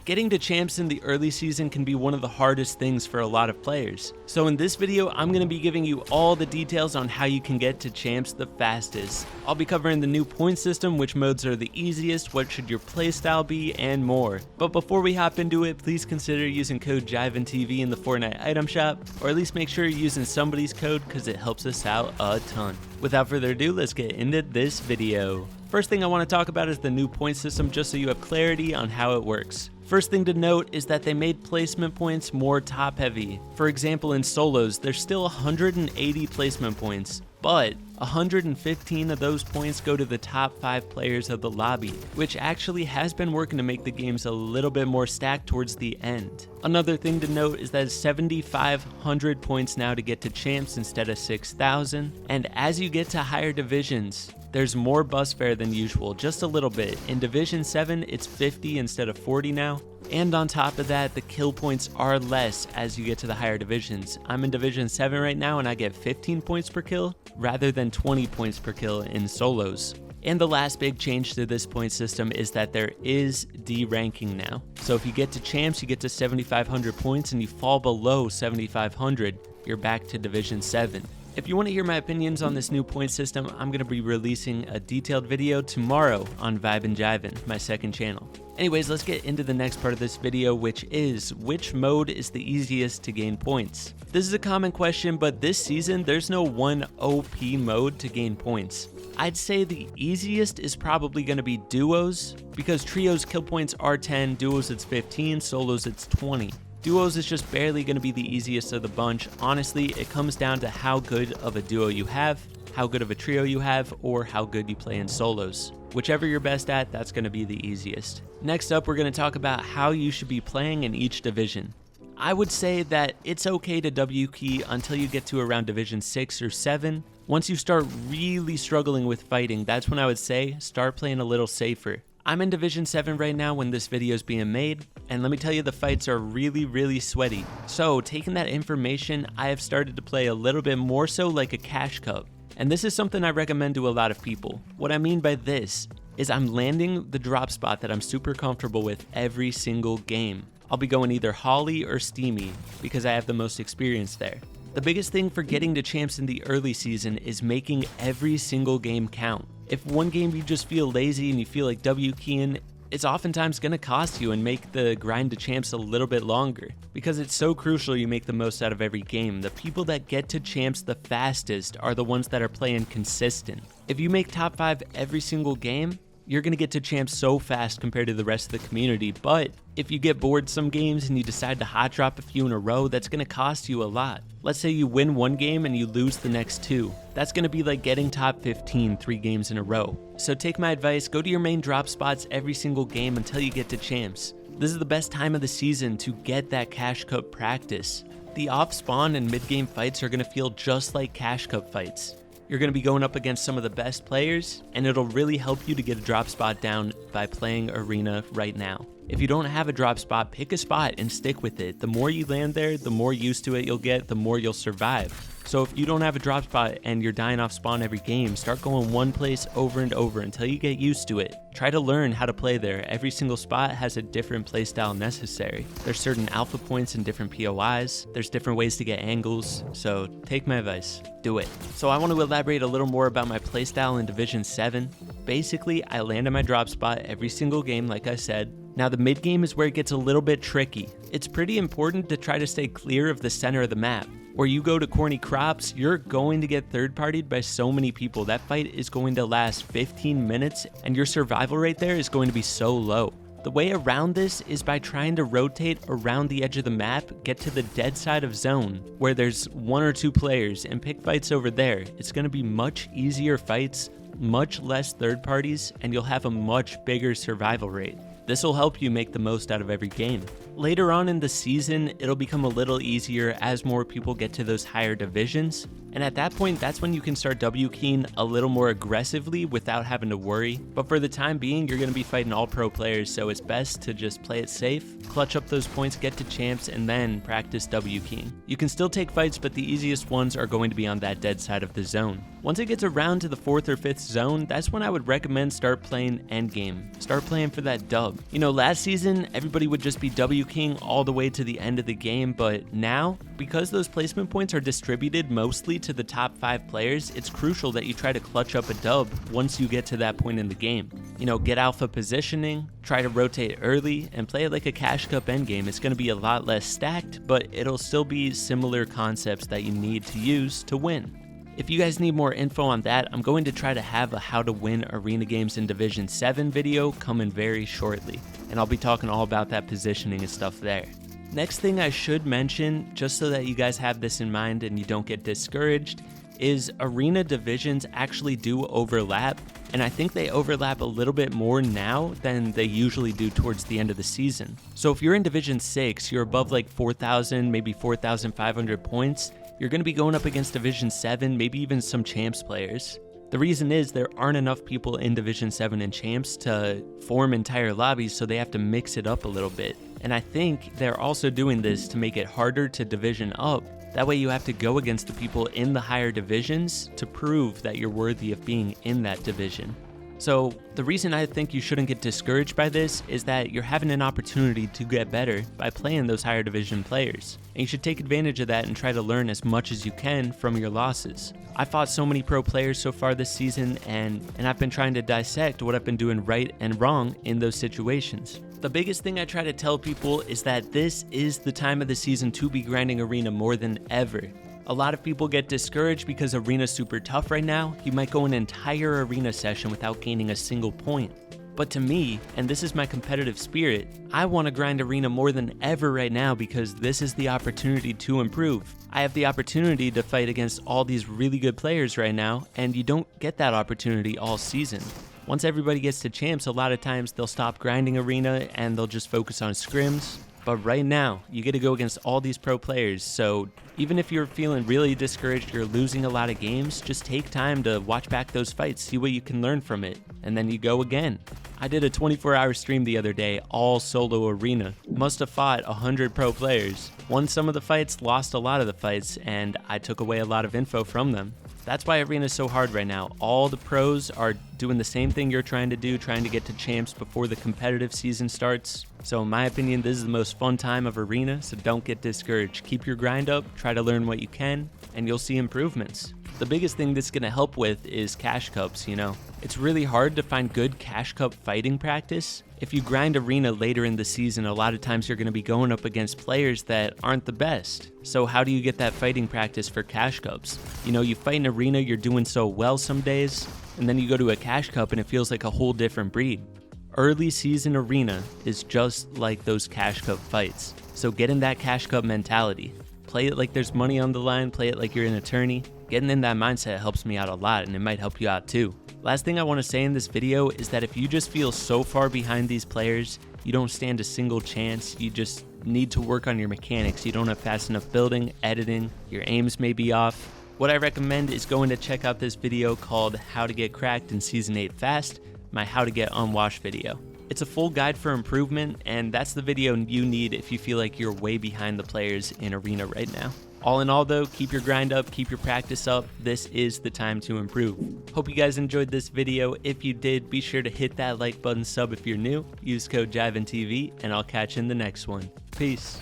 Getting to champs in the early season can be one of the hardest things for a lot of players. So in this video, I'm going to be giving you all the details on how you can get to champs the fastest. I'll be covering the new point system, which modes are the easiest, what should your playstyle be, and more. But before we hop into it, please consider using code JIVENTV in the Fortnite item shop, or at least make sure you're using somebody's code because it helps us out a ton. Without further ado, let's get into this video. First thing I want to talk about is the new point system, just so you have clarity on how it works. First thing to note is that they made placement points more top heavy. For example, in solos, there's still 180 placement points, but 115 of those points go to the top 5 players of the lobby, which actually has been working to make the games a little bit more stacked towards the end. Another thing to note is that it's 7,500 points now to get to champs instead of 6,000, and as you get to higher divisions, there's more bus fare than usual, just a little bit. In Division 7, it's 50 instead of 40 now. And on top of that, the kill points are less as you get to the higher divisions. I'm in Division 7 right now and I get 15 points per kill rather than 20 points per kill in solos. And the last big change to this point system is that there is D-ranking now. So if you get to champs, you get to 7,500 points, and you fall below 7,500, you're back to Division 7. If you want to hear my opinions on this new point system, I'm going to be releasing a detailed video tomorrow on Vibe and Jivin', my second channel. Anyways, let's get into the next part of this video, which is which mode is the easiest to gain points. This is a common question, but this season there's no one OP mode to gain points. I'd say the easiest is probably going to be duos, because trios kill points are 10, duos it's 15, solos it's 20. Duos is just barely going to be the easiest of the bunch. Honestly, it comes down to how good of a duo you have, how good of a trio you have, or how good you play in solos. Whichever you're best at, that's going to be the easiest. Next up, we're going to talk about how you should be playing in each division. I would say that it's okay to wkey until you get to around Division 6 or 7. Once you start really struggling with fighting, that's when I would say start playing a little safer. I'm in Division 7 right now when this video is being made, and let me tell you, the fights are really sweaty. So taking that information, I have started to play a little bit more so like a cash cup. And this is something I recommend to a lot of people. What I mean by this is I'm landing the drop spot that I'm super comfortable with every single game. I'll be going either Holly or Steamy because I have the most experience there. The biggest thing for getting to champs in the early season is making every single game count. If one game you just feel lazy and you feel like wkeying, it's oftentimes going to cost you and make the grind to champs a little bit longer, because it's so crucial you make the most out of every game. The people that get to champs the fastest are the ones that are playing consistent. If you make top 5 every single game, you're going to get to champs so fast compared to the rest of the community. But if you get bored some games and you decide to hot drop a few in a row, that's going to cost you a lot. Let's say you win one game and you lose the next 2. That's going to be like getting top 15 3 games in a row. So take my advice, go to your main drop spots every single game until you get to champs. This is the best time of the season to get that cash cup practice. The off spawn and mid game fights are going to feel just like cash cup fights. You're going to be going up against some of the best players, and it'll really help you to get a drop spot down by playing arena right now. If you don't have a drop spot, pick a spot and stick with it. The more you land there, the more used to it you'll get, the more you'll survive. So if you don't have a drop spot and you're dying off spawn every game, start going one place over and over until you get used to it. Try to learn how to play there. Every single spot has a different playstyle necessary. There's certain alpha points and different POIs. There's different ways to get angles, so take my advice, do it. So I want to elaborate a little more about my playstyle in Division 7. Basically, I land in my drop spot every single game, like I said. Now the mid game is where it gets a little bit tricky. It's pretty important to try to stay clear of the center of the map. Where you go to corny crops, you're going to get third-partied by so many people. That fight is going to last 15 minutes, and your survival rate there is going to be so low. The way around this is by trying to rotate around the edge of the map, get to the dead side of zone, where there's 1 or 2 players, and pick fights over there. It's going to be much easier fights, much less third parties, and you'll have a much bigger survival rate. This will help you make the most out of every game. Later on in the season, it'll become a little easier as more people get to those higher divisions, and at that point, that's when you can start wkeying a little more aggressively without having to worry. But for the time being, you're going to be fighting all pro players, so it's best to just play it safe, clutch up those points, get to champs, and then practice wkeying. You can still take fights, but the easiest ones are going to be on that dead side of the zone. Once it gets around to the 4th or 5th zone, that's when I would recommend start playing endgame. Start playing for that dub. You know, last season, everybody would just be wkeying all the way to the end of the game, but now, because those placement points are distributed mostly to the top 5 players, it's crucial that you try to clutch up a dub once you get to that point in the game. You know, get alpha positioning, try to rotate early, and play it like a cash cup endgame. It's going to be a lot less stacked, but it'll still be similar concepts that you need to use to win. If you guys need more info on that, I'm going to try to have a how to win arena games in Division 7 video coming very shortly, and I'll be talking all about that positioning and stuff there. Next thing I should mention, just so that you guys have this in mind and you don't get discouraged, is arena divisions actually do overlap, and I think they overlap a little bit more now than they usually do towards the end of the season. So if you're in Division 6, you're above like 4,000, maybe 4,500 points, you're going to be going up against Division 7, maybe even some Champs players. The reason is there aren't enough people in Division 7 and Champs to form entire lobbies, so they have to mix it up a little bit. And I think they're also doing this to make it harder to division up. That way you have to go against the people in the higher divisions to prove that you're worthy of being in that division. So the reason I think you shouldn't get discouraged by this is that you're having an opportunity to get better by playing those higher division players. And you should take advantage of that and try to learn as much as you can from your losses. I fought so many pro players so far this season, and I've been trying to dissect what I've been doing right and wrong in those situations. The biggest thing I try to tell people is that this is the time of the season to be grinding arena more than ever. A lot of people get discouraged because arena's super tough right now. You might go an entire arena session without gaining a single point. But to me, and this is my competitive spirit, I want to grind arena more than ever right now because this is the opportunity to improve. I have the opportunity to fight against all these really good players right now, and you don't get that opportunity all season. Once everybody gets to champs, a lot of times they'll stop grinding arena and they'll just focus on scrims. But right now, you get to go against all these pro players, so even if you're feeling really discouraged, you're losing a lot of games, just take time to watch back those fights, see what you can learn from it, and then you go again. I did a 24-hour stream the other day, all solo arena. Must have fought 100 pro players. Won some of the fights, lost a lot of the fights, and I took away a lot of info from them. That's why arena is so hard right now. All the pros are doing the same thing you're trying to do, trying to get to champs before the competitive season starts. So in my opinion, this is the most fun time of arena, so don't get discouraged. Keep your grind up, try to learn what you can, and you'll see improvements. The biggest thing this is going to help with is cash cups, you know. It's really hard to find good cash cup fighting practice. If you grind arena later in the season, a lot of times you're going to be going up against players that aren't the best. So how do you get that fighting practice for cash cups? You know, you fight in arena, you're doing so well some days, and then you go to a cash cup and it feels like a whole different breed. Early season arena is just like those cash cup fights. So get in that cash cup mentality. Play it like there's money on the line, play it like you're an attorney. Getting in that mindset helps me out a lot, and it might help you out too. Last thing I want to say in this video is that if you just feel so far behind these players, you don't stand a single chance, you just need to work on your mechanics. You don't have fast enough building, editing, your aims may be off. What I recommend is going to check out this video called How to Get Cracked in Season 8 Fast, my How to Get Unwashed video. It's a full guide for improvement, and that's the video you need if you feel like you're way behind the players in arena right now. All in all though, keep your grind up, keep your practice up. This is the time to improve. Hope you guys enjoyed this video. If you did, be sure to hit that like button, sub if you're new, use code JIVENTV, and I'll catch you in the next one. Peace.